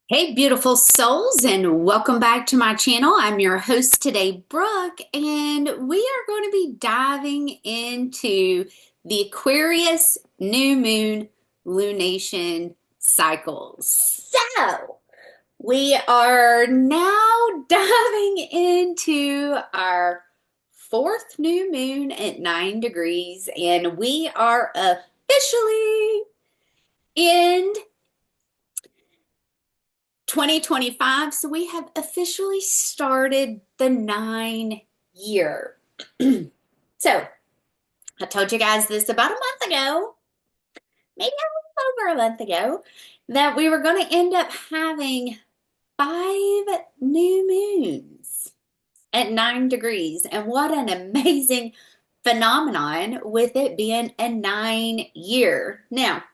Hey, beautiful souls, and welcome back to my channel. I'm your host today, Brooke, and we are going to be diving into the Aquarius New Moon lunation cycles. So, we are now diving into our fourth new moon at 9 degrees, and we are officially in 2025. So we have officially started the 9 year. So I told you guys this about a month ago, maybe a little over a month ago, that we were going to end up having 5 new moons at 9 degrees. And what an amazing phenomenon with it being a 9 year. Now,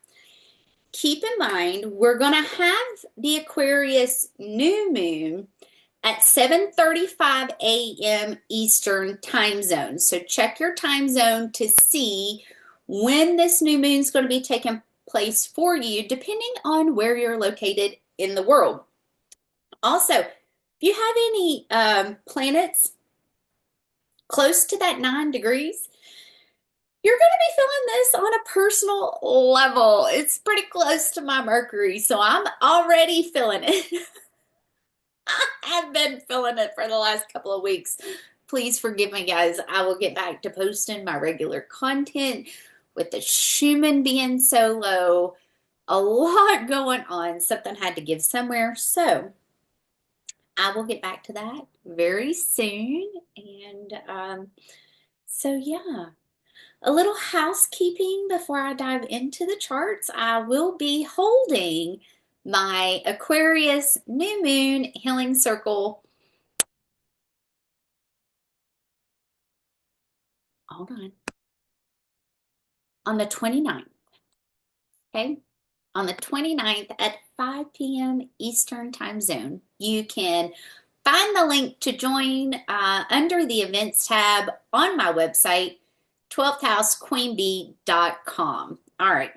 keep in mind, we're going to have the Aquarius new moon at 7:35 a.m. Eastern time zone. So check your time zone to see when this new moon is going to be taking place for you, depending on where you're located in the world. Also, if you have any planets close to that 9 degrees, you're going to be feeling this on a personal level. It's pretty close to my Mercury, so I'm already feeling it. I've been feeling it for the last couple of weeks. Please forgive me, guys. I will get back to posting my regular content with the Schumann being so low. A lot going on. Something had to give somewhere. So I will get back to that very soon. And so, yeah. A little housekeeping before I dive into the charts. I will be holding my Aquarius New Moon Healing Circle. Hold on the 29th. Okay. On the 29th at 5 p.m. Eastern Time Zone. You can find the link to join under the events tab on my website, 12thhousequeenbee.com. All right.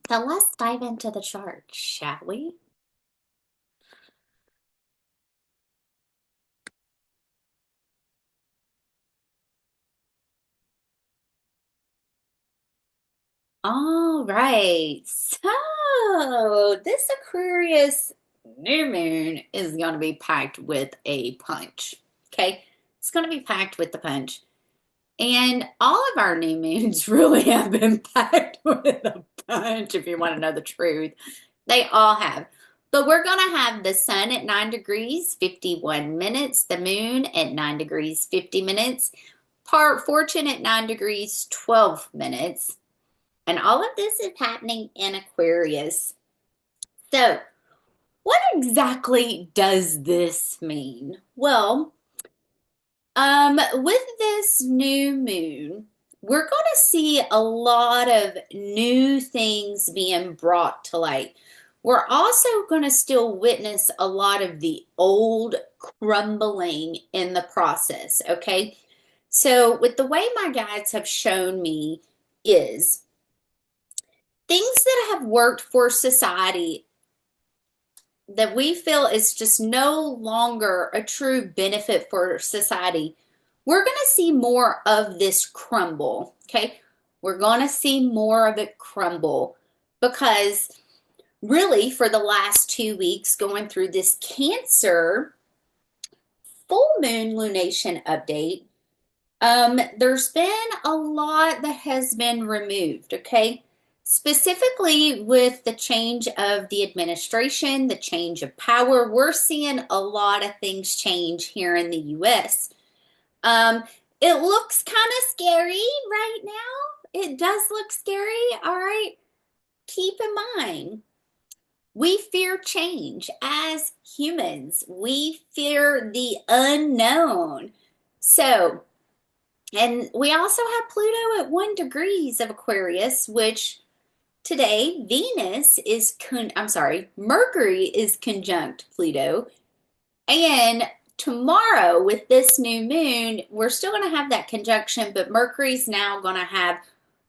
So let's dive into the chart, shall we? All right. So this Aquarius new moon is going to be packed with a punch. Okay. It's going to be packed with the punch. And all of our new moons really have been packed with a punch, if you want to know the truth. They all have. But we're going to have the sun at 9 degrees, 51 minutes, the moon at 9 degrees, 50 minutes, part fortune at 9 degrees, 12 minutes. And all of this is happening in Aquarius. So, what exactly does this mean? Well, with this new moon, we're going to see a lot of new things being brought to light. We're also going to still witness a lot of the old crumbling in the process, okay? So, with the way my guides have shown me is things that have worked for society that we feel is just no longer a true benefit for society, we're going to see more of this crumble, okay? We're going to see more of it crumble because really for the last 2 weeks going through this Cancer full moon lunation update, there's been a lot that has been removed, okay? Specifically with the change of the administration, the change of power, we're seeing a lot of things change here in the US. Um, it looks kind of scary right now. It does look scary, all right? Keep in mind, we fear change as humans. We fear the unknown. So, and we also have Pluto at 1 degrees of Aquarius, which today Mercury is conjunct Pluto. And tomorrow with this new moon, we're still going to have that conjunction, but Mercury's now going to have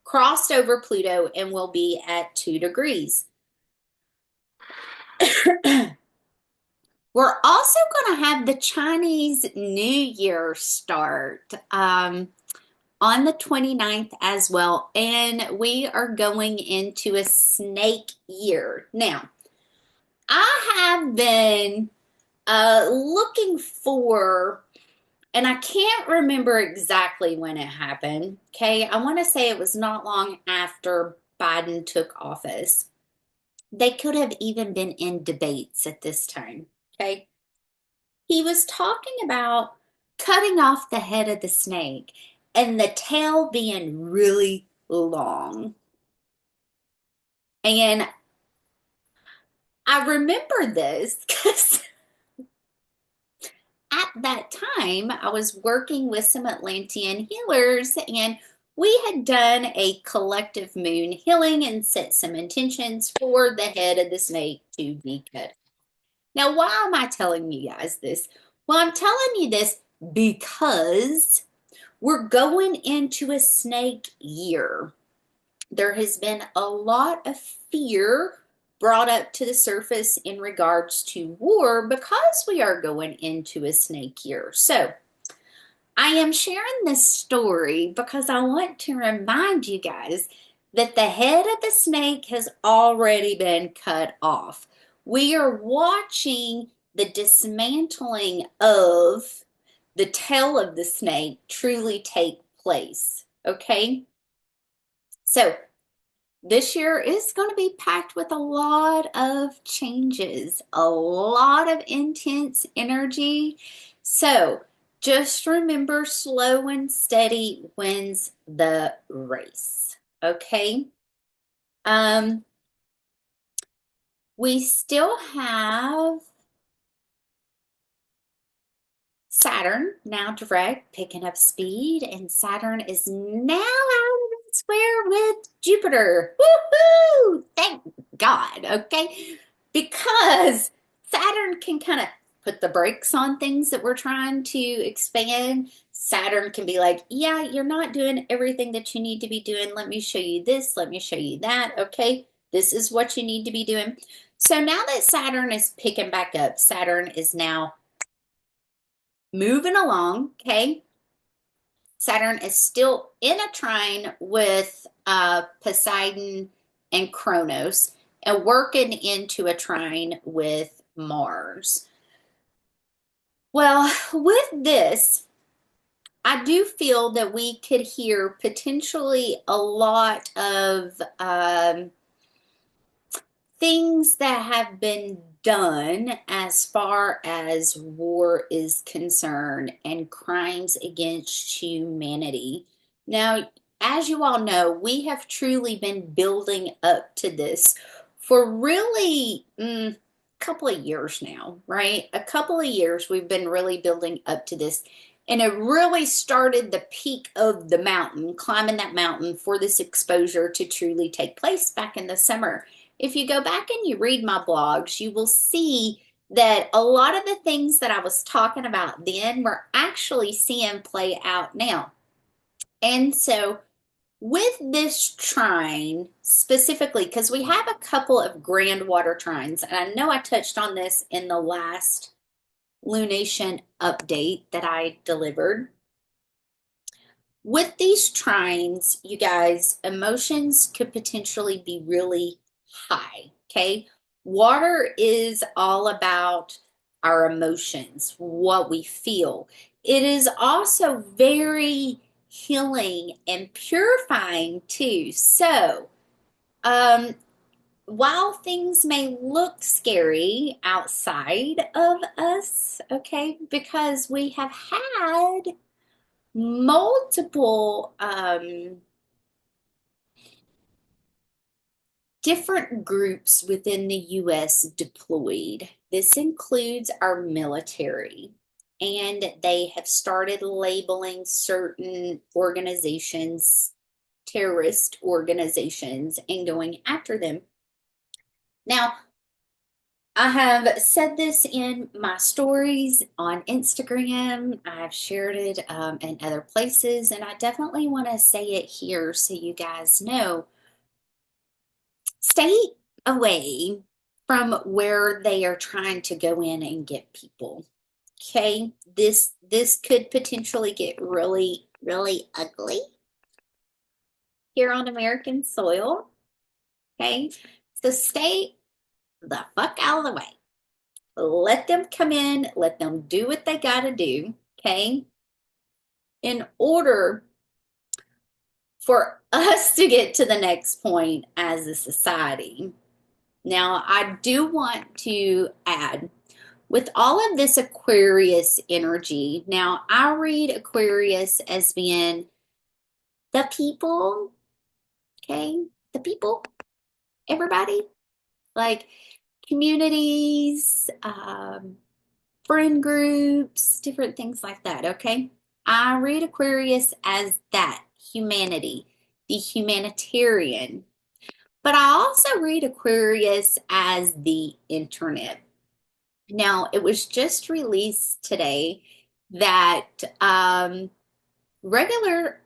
crossed over Pluto and will be at 2 degrees. We're also going to have the Chinese New Year start on the 29th as well. And we are going into a snake year. Now, I have been looking for, and I can't remember exactly when it happened. Okay. I want to say it was not long after Biden took office. They could have even been in debates at this time. Okay. He was talking about cutting off the head of the snake and the tail being really long. And I remember this because at that time I was working with some Atlantean healers, and we had done a collective moon healing and set some intentions for the head of the snake to be cut. Now, why am I telling you guys this? Well, I'm telling you this because we're going into a snake year. There has been a lot of fear brought up to the surface in regards to war because we are going into a snake year. So, I am sharing this story because I want to remind you guys that the head of the snake has already been cut off. We are watching the dismantling of the tail of the snake truly take place. Okay? So, this year is going to be packed with a lot of changes, a lot of intense energy. So just remember, slow and steady wins the race. Okay. Um, we still have Saturn now direct, picking up speed, and Saturn is now out of square with Jupiter. Woohoo! Thank God, okay? Because Saturn can kind of put the brakes on things that we're trying to expand. Saturn can be like, yeah, you're not doing everything that you need to be doing. Let me show you this. Let me show you that. Okay, this is what you need to be doing. So now that Saturn is picking back up, Saturn is now moving along, okay? Saturn is still in a trine with Poseidon and Kronos and working into a trine with Mars. Well, with this, I do feel that we could hear potentially a lot of things that have been done as far as war is concerned and crimes against humanity. Now, as you all know, we have truly been building up to this for really a couple of years now, right? A couple of years we've been really building up to this. And it really started the peak of the mountain, climbing that mountain for this exposure to truly take place back in the summer. If you go back and you read my blogs, you will see that a lot of the things that I was talking about then we're actually seeing play out now. And so with this trine specifically, because we have a couple of grand water trines, and I know I touched on this in the last lunation update that I delivered. With these trines, you guys, emotions could potentially be really high, okay? Water is all about our emotions, what we feel. It is also very healing and purifying too. So, while things may look scary outside of us, okay, because we have had multiple different groups within the U.S. deployed. This includes our military, and they have started labeling certain organizations terrorist organizations and going after them. Now, I have said this in my stories on Instagram. I've shared it in other places, and I definitely want to say it here so you guys know. Stay away from where they are trying to go in and get people. Okay, this could potentially get really, really ugly here on American soil. Okay, so stay the fuck out of the way. Let them come in, let them do what they got to do. Okay, in order for us to get to the next point as a society. Now, I do want to add, with all of this Aquarius energy, now I read Aquarius as being the people, okay? The people, everybody, like communities, friend groups, different things like that, okay? I read Aquarius as that, humanity, the humanitarian. But I also read Aquarius as the internet. Now, it was just released today that regular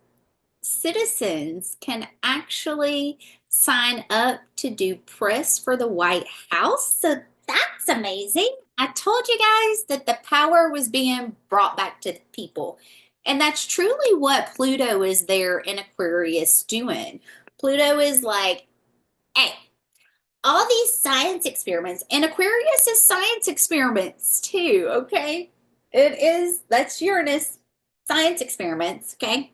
citizens can actually sign up to do press for the White House. So that's amazing. I told you guys that the power was being brought back to the people. And that's truly what Pluto is there in Aquarius doing. Pluto is like, hey, all these science experiments, and Aquarius is science experiments too, okay? It is, that's Uranus, science experiments, okay?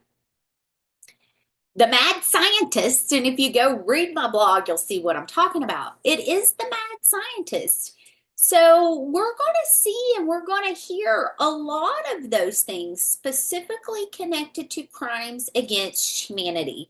The mad scientist, and if you go read my blog, you'll see what I'm talking about. It is the mad scientist. So we're going to see and we're going to hear a lot of those things specifically connected to crimes against humanity.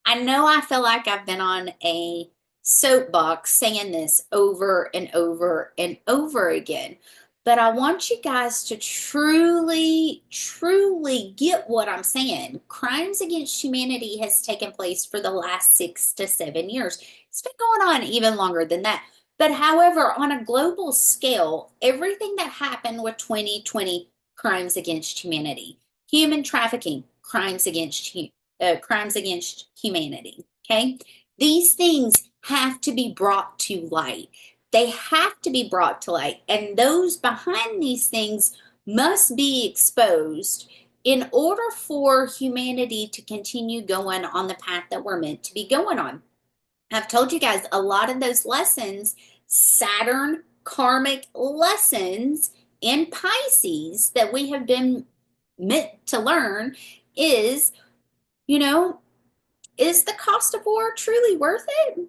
I know I feel like I've been on a soapbox saying this over and over and over again. But I want you guys to truly, truly get what I'm saying. Crimes against humanity has taken place for the last 6 to 7 years. It's been going on even longer than that. But however, on a global scale, everything that happened with 2020, crimes against humanity, human trafficking, crimes against humanity. Okay, these things have to be brought to light. They have to be brought to light, and those behind these things must be exposed in order for humanity to continue going on the path that we're meant to be going on. I've told you guys a lot of those lessons, Saturn karmic lessons in Pisces that we have been meant to learn is, is the cost of war truly worth it?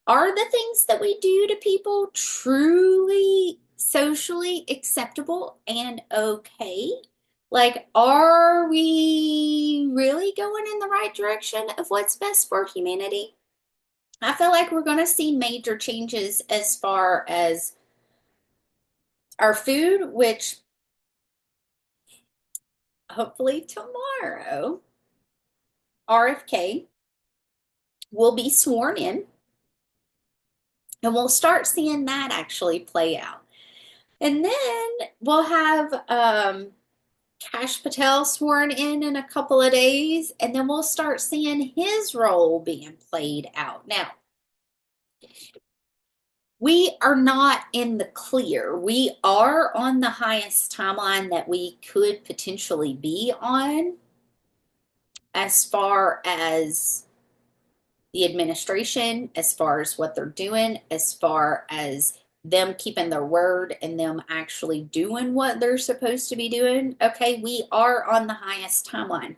Are the things that we do to people truly socially acceptable and okay? Like, are we really going in the right direction of what's best for humanity? I feel like we're going to see major changes as far as our food, which hopefully tomorrow, RFK will be sworn in. And we'll start seeing that actually play out. And then we'll have Kash Patel sworn in a couple of days, and then we'll start seeing his role being played out. Now, we are not in the clear. We are on the highest timeline that we could potentially be on as far as the administration, as far as what they're doing, as far as them keeping their word and them actually doing what they're supposed to be doing. Okay, we are on the highest timeline.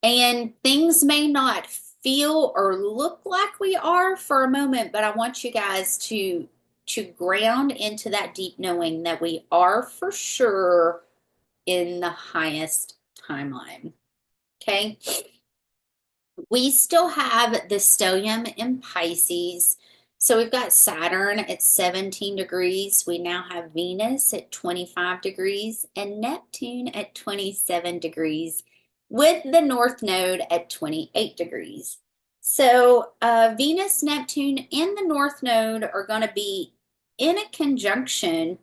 And things may not feel or look like we are for a moment, but I want you guys to ground into that deep knowing that we are for sure in the highest timeline. Okay? We still have the stellium in Pisces. So we've got Saturn at 17 degrees. We now have Venus at 25 degrees and Neptune at 27 degrees with the North Node at 28 degrees. So Venus, Neptune, and the North Node are going to be in a conjunction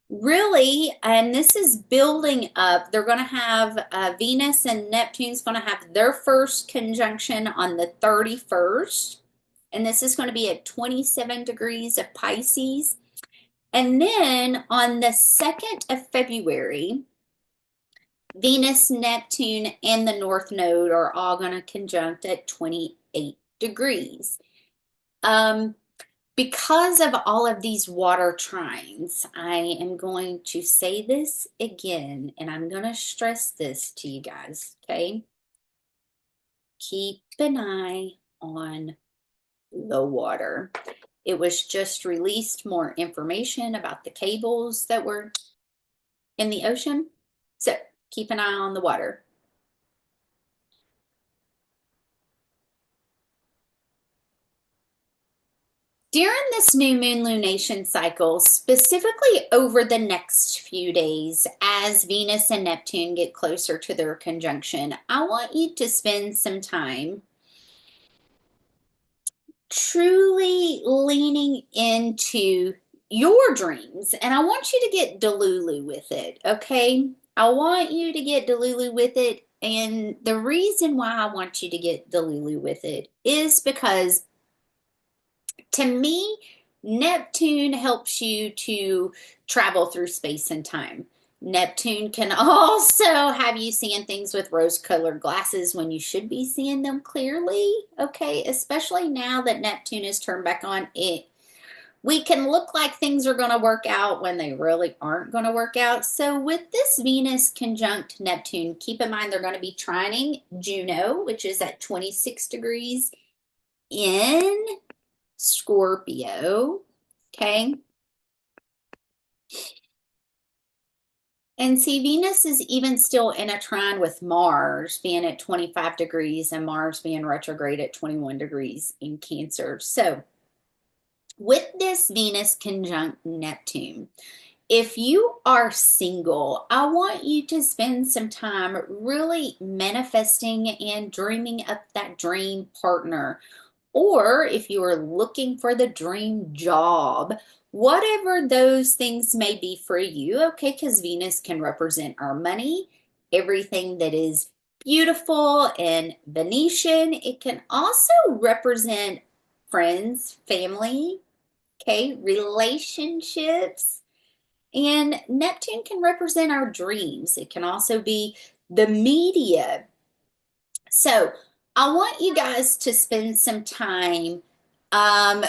really, and this is building up. They're going to have Venus and Neptune's going to have their first conjunction on the 31st. And this is going to be at 27 degrees of Pisces. And then on the 2nd of February, Venus, Neptune, and the North Node are all going to conjunct at 28 degrees. Because of all of these water trines, I am going to say this again, and I'm going to stress this to you guys, okay? Keep an eye on the water. It was just released more information about the cables that were in the ocean. So keep an eye on the water. During this new moon lunation cycle, specifically over the next few days, as Venus and Neptune get closer to their conjunction, I want you to spend some time truly leaning into your dreams. And I want you to get delulu with it, okay? I want you to get delulu with it. And the reason why I want you to get delulu with it is because to me, Neptune helps you to travel through space and time. Neptune can also have you seeing things with rose-colored glasses when you should be seeing them clearly, okay? Especially now that Neptune is turned back on. We can look like things are going to work out when they really aren't going to work out. So with this Venus conjunct Neptune, keep in mind they're going to be trining Juno, which is at 26 degrees in Scorpio, okay? And see, Venus is even still in a trine with Mars being at 25 degrees and Mars being retrograde at 21 degrees in Cancer. So with this Venus conjunct Neptune, if you are single, I want you to spend some time really manifesting and dreaming up that dream partner. Or if you are looking for the dream job, whatever those things may be for you, okay, because Venus can represent our money, everything that is beautiful and Venetian. It can also represent friends, family, okay, relationships. And Neptune can represent our dreams. It can also be the media. So I want you guys to spend some time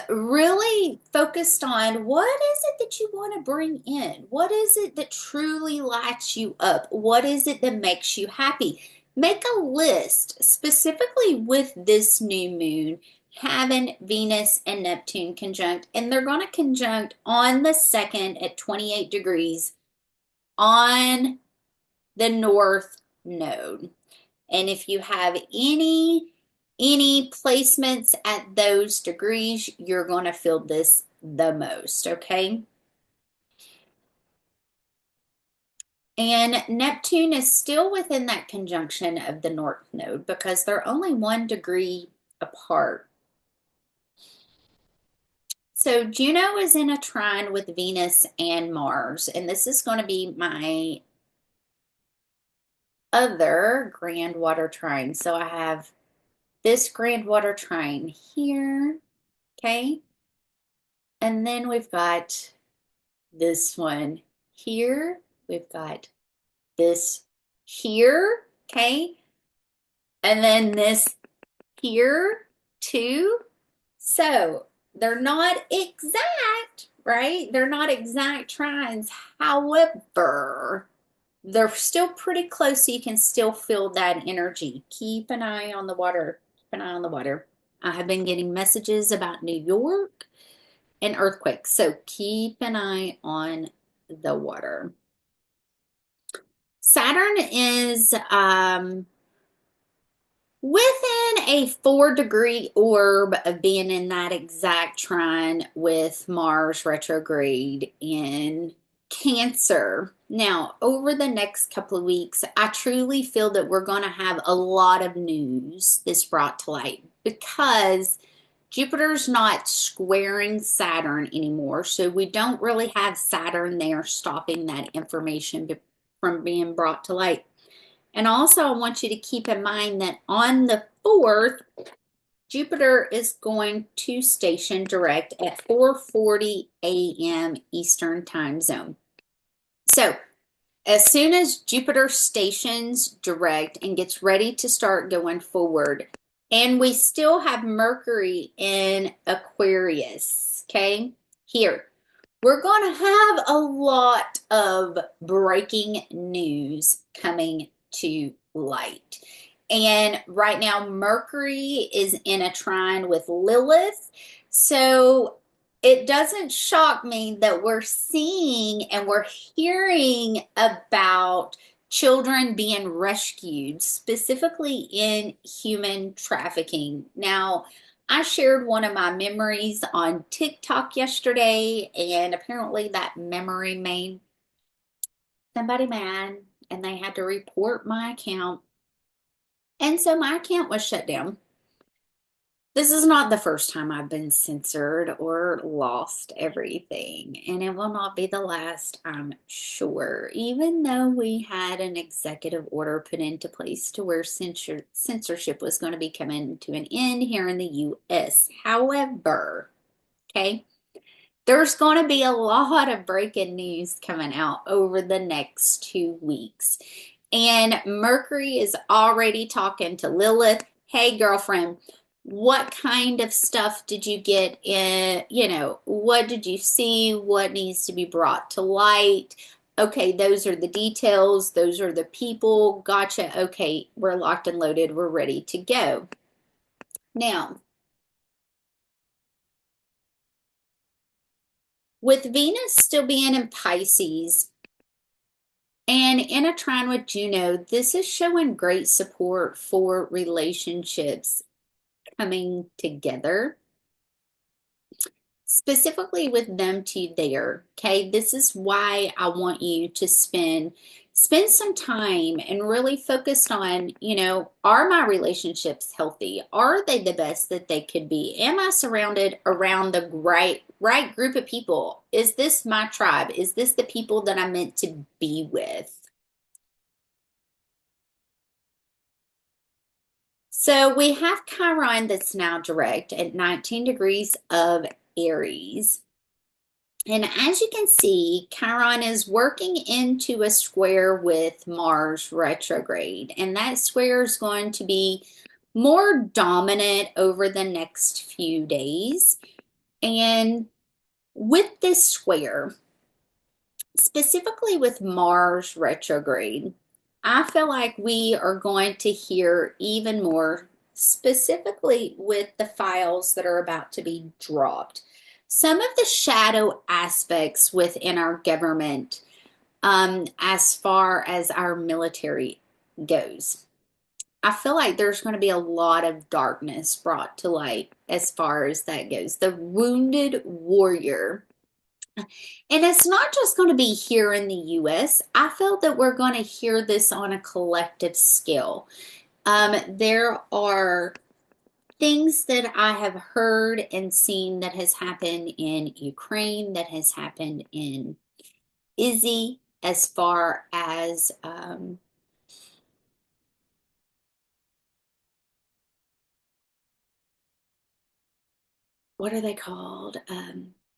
really focused on what is it that you want to bring in? What is it that truly lights you up? What is it that makes you happy? Make a list specifically with this new moon having Venus and Neptune conjunct, and they're going to conjunct on the 2nd at 28 degrees on the North Node. And if you have any placements at those degrees, you're going to feel this the most, okay? And Neptune is still within that conjunction of the North Node because they're only 1 degree apart. So Juno is in a trine with Venus and Mars, and this is going to be my other grand water trine. So I have this grand water trine here, okay? And then we've got this one here. We've got this here, okay? And then this here too. So they're not exact, right? They're not exact trines. However, they're still pretty close, so you can still feel that energy. Keep an eye on the water. Keep an eye on the water. I have been getting messages about New York and earthquakes, so keep an eye on the water. Saturn is within a 4-degree orb of being in that exact trine with Mars retrograde in Cancer. Now, over the next couple of weeks, I truly feel that we're going to have a lot of news that's brought to light because Jupiter's not squaring Saturn anymore, so we don't really have Saturn there stopping that information from being brought to light. And also, I want you to keep in mind that on the 4th, Jupiter is going to station direct at 4:40 a.m. Eastern Time Zone. So, as soon as Jupiter stations direct and gets ready to start going forward, and we still have Mercury in Aquarius, okay? Here, we're going to have a lot of breaking news coming to light. And right now, Mercury is in a trine with Lilith. So it doesn't shock me that we're seeing and we're hearing about children being rescued, specifically in human trafficking. Now, I shared one of my memories on TikTok yesterday, and apparently that memory made somebody mad, and they had to report my account. And so my account was shut down. This is not the first time I've been censored or lost everything, and it will not be the last, I'm sure, even though we had an executive order put into place to where censorship was going to be coming to an end here in the US. However, okay, there's going to be a lot of breaking news coming out over the next 2 weeks. And Mercury is already talking to Lilith. Hey, girlfriend, what kind of stuff did you get in? What did you see? What needs to be brought to light? Okay, those are the details. Those are the people. Gotcha. Okay, we're locked and loaded. We're ready to go. Now, with Venus still being in Pisces and in a trine with Juno, this is showing great support for relationships coming together, specifically with them two there. Okay, this is why I want you to spend some time and really focus on, are my relationships healthy? Are they the best that they could be? Am I surrounded around the right group of people? Is this my tribe? Is this the people that I'm meant to be with? So we have Chiron that's now direct at 19 degrees of Aries. And as you can see, Chiron is working into a square with Mars retrograde. And that square is going to be more dominant over the next few days. And with this square, specifically with Mars retrograde, I feel like we are going to hear even more, specifically with the files that are about to be dropped. Some of the shadow aspects within our government, as far as our military goes. I feel like there's going to be a lot of darkness brought to light as far as that goes. The wounded warrior. And it's not just going to be here in the US. I feel that we're going to hear this on a collective scale. There are things that I have heard and seen that has happened in Ukraine, that has happened in Izzy, as far as what are they called?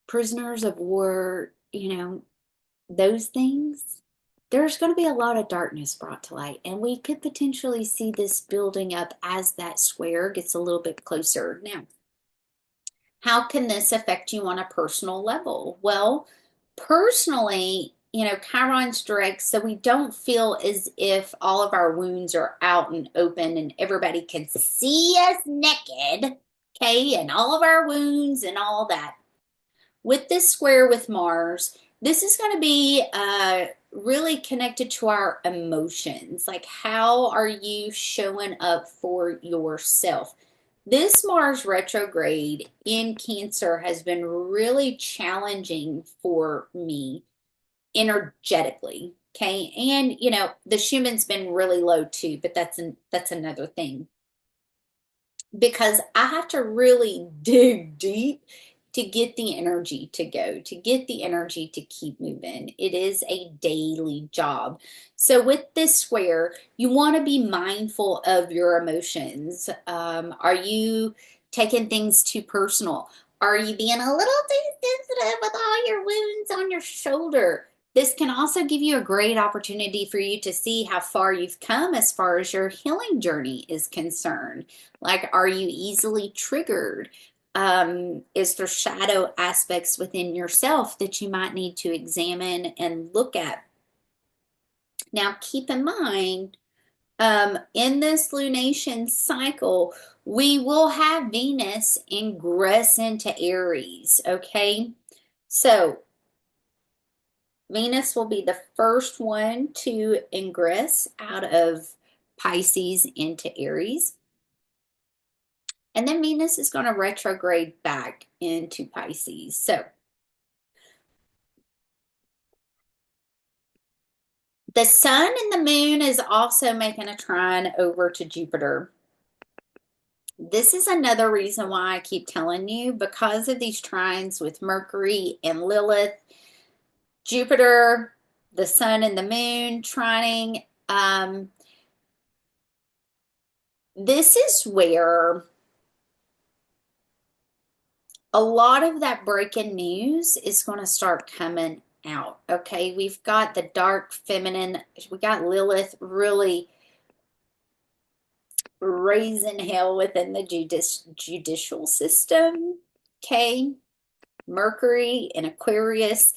Prisoners of war, those things. There's going to be a lot of darkness brought to light, and we could potentially see this building up as that square gets a little bit closer. Now, how can this affect you on a personal level? Well, personally, Chiron's direct, so we don't feel as if all of our wounds are out and open and everybody can see us naked, okay, and all of our wounds and all that. With this square with Mars, this is going to be really connected to our emotions. Like, how are you showing up for yourself? This Mars retrograde in Cancer has been really challenging for me energetically. Okay. And, the Schumann's been really low too, but that's another thing, because I have to really dig deep to get the energy to go, to get the energy to keep moving. It is a daily job. So with this square, you want to be mindful of your emotions. Are you taking things too personal? Are you being a little too sensitive with all your wounds on your shoulder? This can also give you a great opportunity for you to see how far you've come as far as your healing journey is concerned. Like, are you easily triggered? Is there shadow aspects within yourself that you might need to examine and look at? Now, keep in mind, in this lunation cycle, we will have Venus ingress into Aries, okay? So, Venus will be the first one to ingress out of Pisces into Aries. And then Venus is going to retrograde back into Pisces. So, the sun and the moon is also making a trine over to Jupiter. This is another reason why I keep telling you, because of these trines with Mercury and Lilith, Jupiter, the sun and the moon trining. This is where a lot of that breaking news is going to start coming out. Okay, we've got the dark feminine, we got Lilith really raising hell within the judicial system. Okay, Mercury and Aquarius,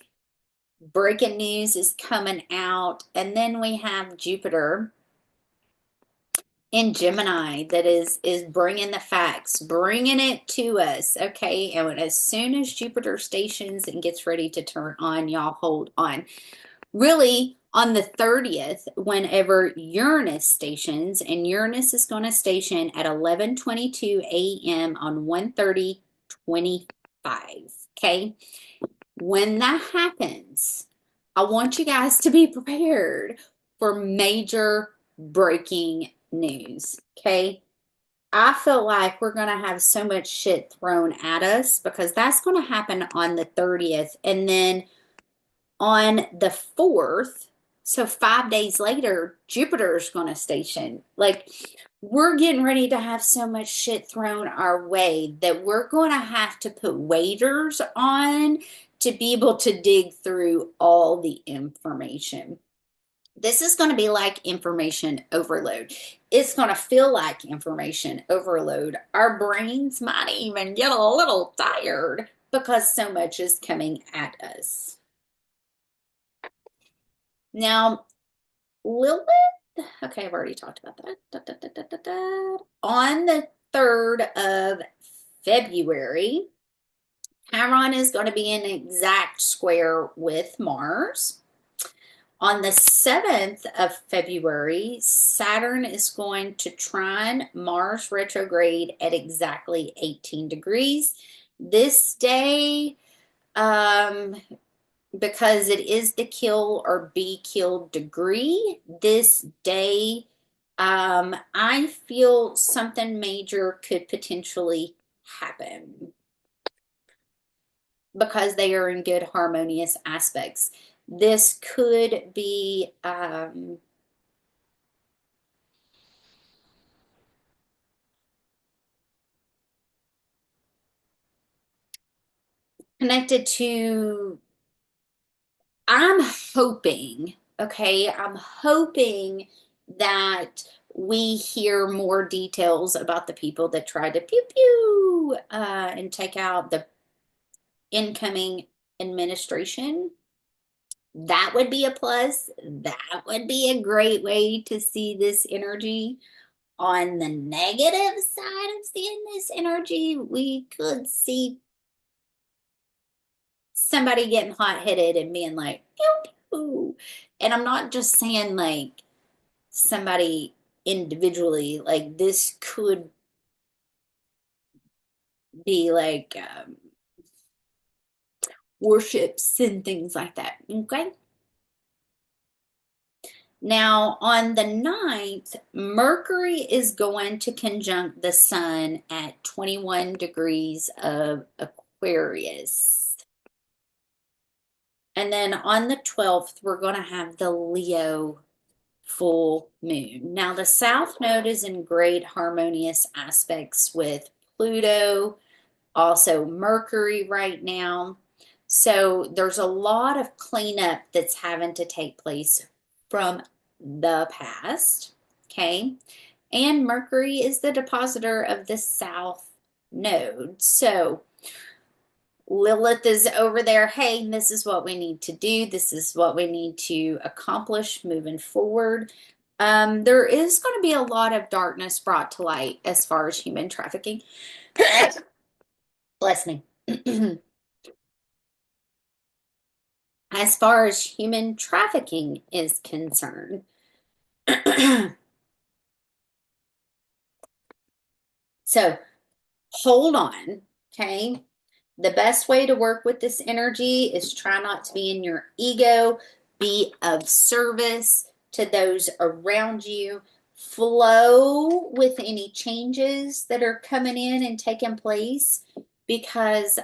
breaking news is coming out. And then we have Jupiter in Gemini that is bringing the facts, bringing it to us. Okay, and as soon as Jupiter stations and gets ready to turn on, y'all hold on. Really, on the 30th, whenever Uranus stations, and Uranus is going to station at 11:22 a.m. on 1:30:25. Okay, when that happens, I want you guys to be prepared for major breaking news. Okay, I feel like we're going to have so much shit thrown at us because that's going to happen on the 30th. And then on the 4th, so 5 days later, Jupiter's going to station. Like, we're getting ready to have so much shit thrown our way that we're going to have to put waders on to be able to dig through all the information. This is going to be like information overload. It's going to feel like information overload. Our brains might even get a little tired because so much is coming at us. Now, Lilith, okay, I've already talked about that. On the 3rd of February, Chiron is going to be in exact square with Mars. On the 7th of February, Saturn is going to trine Mars retrograde at exactly 18 degrees. This day, because it is the kill or be killed degree, this day, I feel something major could potentially happen because they are in good harmonious aspects. This could be connected to, I'm hoping, okay, I'm hoping that we hear more details about the people that tried to pew pew and take out the incoming administration. That would be a plus. That would be a great way to see this energy. On the negative side of seeing this energy, we could see somebody getting hot-headed and being like, pew, pew. And I'm not just saying like somebody individually, like this could be like worships and things like that, okay? Now, on the 9th, Mercury is going to conjunct the sun at 21 degrees of Aquarius. And then on the 12th, we're going to have the Leo full moon. Now, the South Node is in great harmonious aspects with Pluto, also Mercury right now. So there's a lot of cleanup that's having to take place from the past. Okay. And Mercury is the depositor of the South Node. So Lilith is over there. Hey, this is what we need to do. This is what we need to accomplish moving forward. There is going to be a lot of darkness brought to light as far as human trafficking. Bless me. As far as human trafficking is concerned. So hold on, okay? The best way to work with this energy is try not to be in your ego, be of service to those around you, flow with any changes that are coming in and taking place, because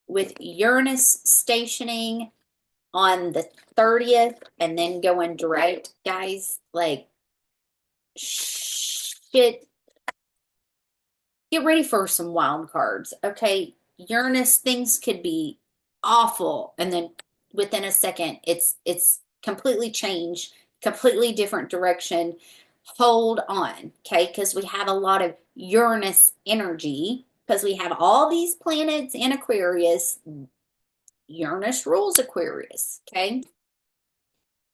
with Uranus stationing on the 30th and then going direct, guys, like shit, get ready for some wild cards. Okay, Uranus, things could be awful, and then within a second, it's completely changed, completely different direction. Hold on, okay, because we have a lot of Uranus energy, because we have all these planets in Aquarius. Uranus rules Aquarius, okay?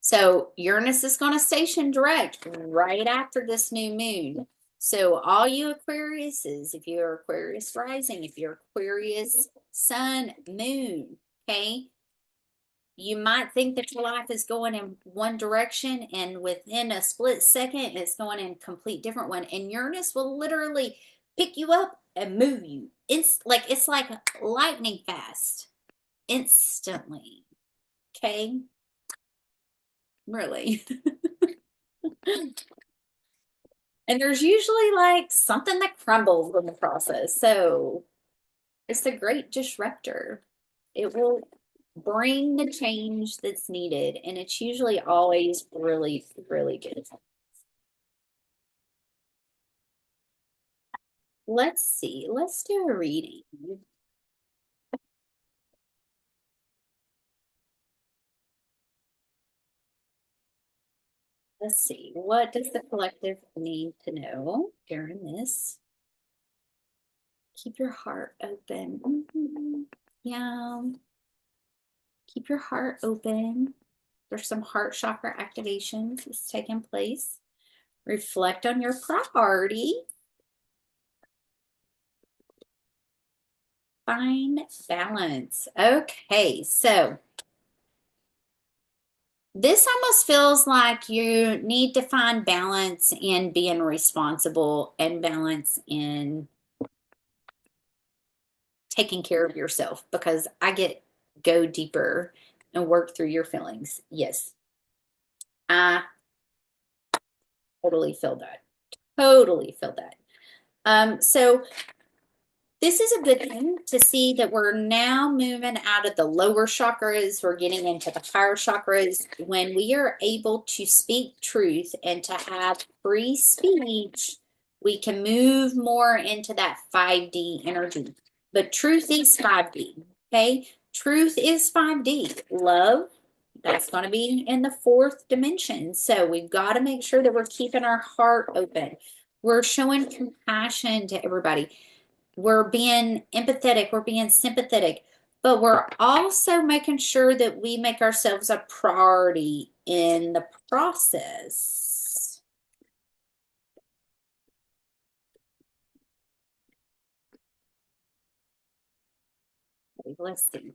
So Uranus is going to station direct right after this new moon. So all you Aquariuses, if you're Aquarius rising, if you're Aquarius sun, moon, okay, you might think that your life is going in one direction, and within a split second, it's going in a complete different one. And Uranus will literally pick you up and move you. It's like lightning fast, instantly. Okay, really. And there's usually like something that crumbles in the process. So it's a great disruptor. It will bring the change that's needed. And it's usually always really, really good. Let's see. Let's do a reading. Let's see. What does the collective need to know during this? Keep your heart open. Yeah. Keep your heart open. There's some heart chakra activations that's taking place. Reflect on your priority. Find balance. Okay, so this almost feels like you need to find balance in being responsible and balance in taking care of yourself, because I get go deeper and work through your feelings. Yes, I totally feel that. Totally feel that. So this is a good thing to see that we're now moving out of the lower chakras. We're getting into the higher chakras. When we are able to speak truth and to have free speech, we can move more into that 5D energy. But truth is 5D, okay? Truth is 5D. Love, that's going to be in the fourth dimension. So we've got to make sure that we're keeping our heart open. We're showing compassion to everybody. We're being empathetic, we're being sympathetic, but we're also making sure that we make ourselves a priority in the process. Let's see.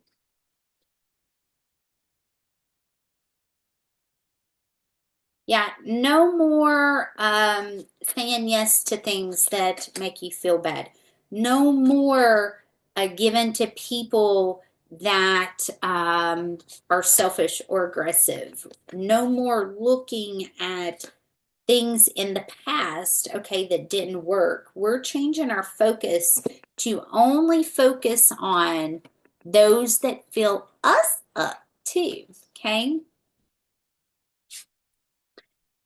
Yeah, no more saying yes to things that make you feel bad. No more giving to people that are selfish or aggressive. No more looking at things in the past, okay, that didn't work. We're changing our focus to only focus on those that fill us up too, okay?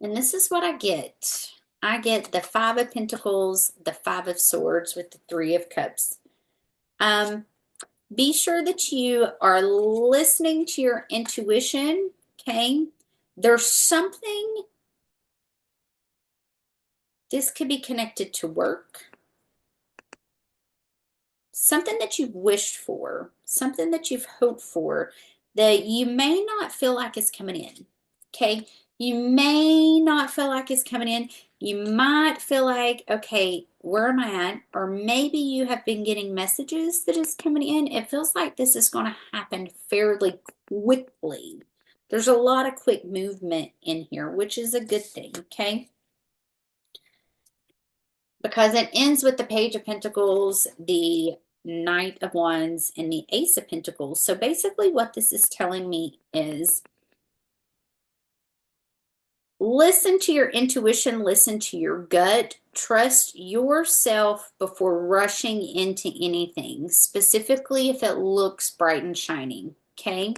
And this is what I get. I get the Five of Pentacles, the Five of Swords with the Three of Cups. Be sure that you are listening to your intuition, okay? There's something, this could be connected to work, something that you've wished for, something that you've hoped for that you may not feel like is coming in, okay? You may not feel like it's coming in. You might feel like, okay, where am I at? Or maybe you have been getting messages that is coming in. It feels like this is going to happen fairly quickly. There's a lot of quick movement in here, which is a good thing, okay? Because it ends with the Page of Pentacles, the Knight of Wands, and the Ace of Pentacles. So basically what this is telling me is listen to your intuition, listen to your gut, trust yourself before rushing into anything, specifically if it looks bright and shining, okay?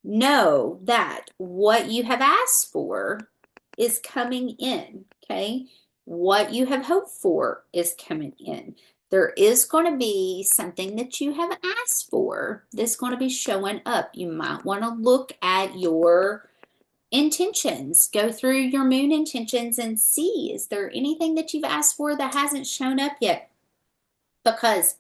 Know that what you have asked for is coming in, okay? What you have hoped for is coming in. There is going to be something that you have asked for that's going to be showing up. You might want to look at your intentions. Go through your moon intentions and see, is there anything that you've asked for that hasn't shown up yet? Because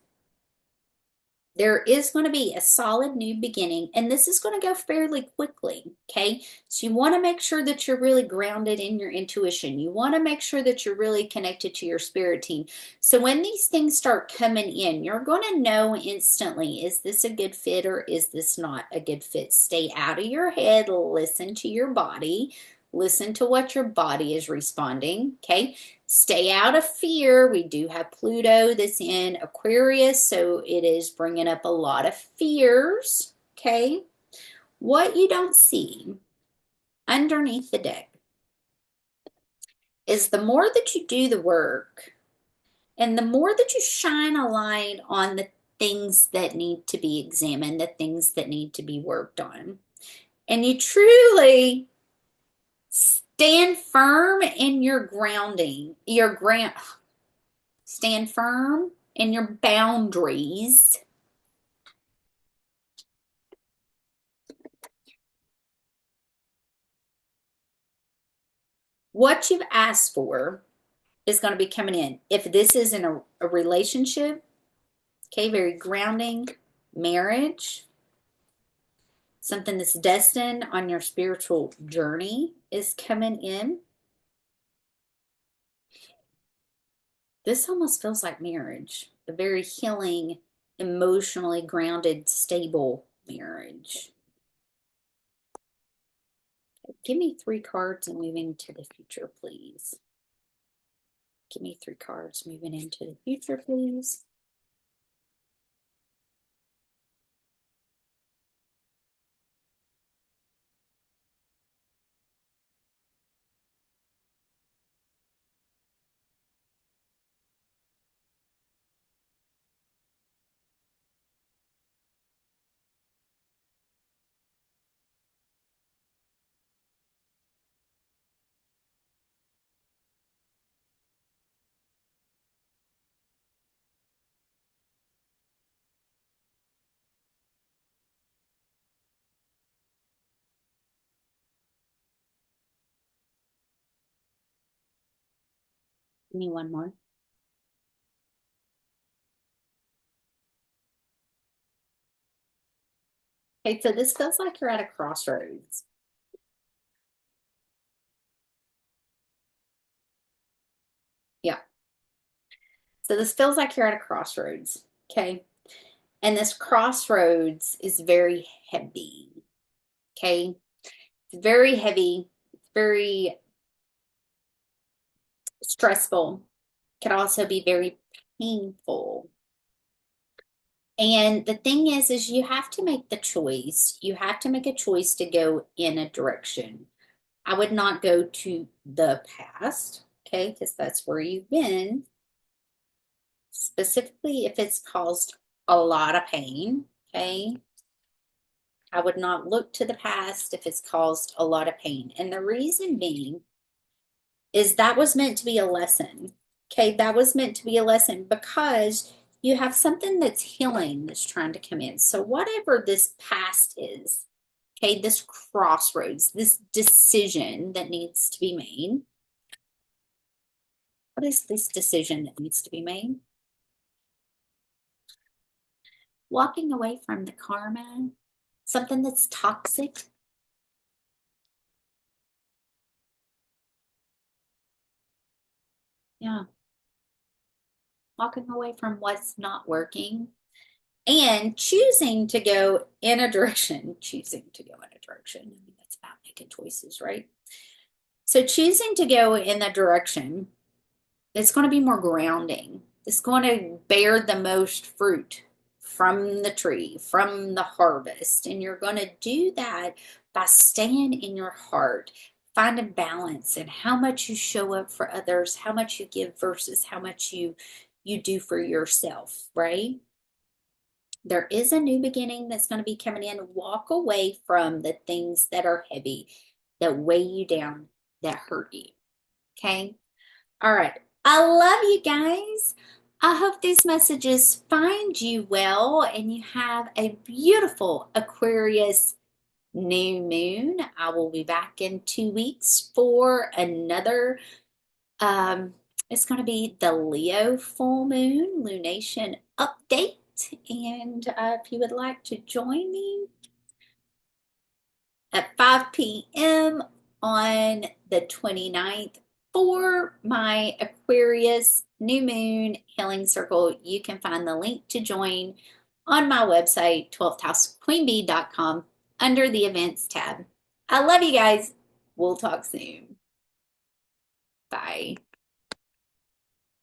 there is going to be a solid new beginning, and this is going to go fairly quickly, okay? So you want to make sure that you're really grounded in your intuition. You want to make sure that you're really connected to your spirit team. So when these things start coming in, you're going to know instantly, is this a good fit or is this not a good fit? Stay out of your head, listen to your body, listen to what your body is responding, okay? Stay out of fear. We do have Pluto that's in Aquarius, so it is bringing up a lot of fears, okay? What you don't see underneath the deck is the more that you do the work and the more that you shine a light on the things that need to be examined, the things that need to be worked on, and you truly stand firm in your grounding, stand firm in your boundaries. What you've asked for is going to be coming in. If this is in a relationship, okay, very grounding, marriage, something that's destined on your spiritual journey is coming in. This almost feels like marriage, a very healing, emotionally grounded, stable marriage. Give me 3 cards and moving to the future, please. Give me 3 cards moving into the future, please. Give me one more. Okay, so this feels like you're at a crossroads. Yeah. So this feels like you're at a crossroads, okay? And this crossroads is very heavy, okay? It's very heavy, very stressful. It can also be very painful. And the thing is you have to make the choice. You have to make a choice to go in a direction. I would not go to the past, okay, because that's where you've been. Specifically, if it's caused a lot of pain, okay, I would not look to the past if it's caused a lot of pain. And the reason being is that was meant to be a lesson. Okay, that was meant to be a lesson because you have something that's healing that's trying to come in. So whatever this past is, okay, this crossroads, this decision that needs to be made. What is this decision that needs to be made? Walking away from the karma, something that's toxic. Yeah, walking away from what's not working and choosing to go in a direction, choosing to go in a direction. I mean, that's about making choices, right? So choosing to go in the direction, it's going to be more grounding. It's going to bear the most fruit from the tree, from the harvest. And you're going to do that by staying in your heart, find a balance in how much you show up for others, how much you give versus how much you do for yourself, right? There is a new beginning that's going to be coming in. Walk away from the things that are heavy, that weigh you down, that hurt you. Okay. All right. I love you guys. I hope these messages find you well and you have a beautiful Aquarius new moon. I will be back in 2 weeks for another it's going to be the Leo full moon lunation update. And if you would like to join me at 5 p.m. on the 29th for my Aquarius New Moon Healing Circle, you can find the link to join on my website, 12thhousequeenbee.com, under the events tab. I love you guys. We'll talk soon. Bye.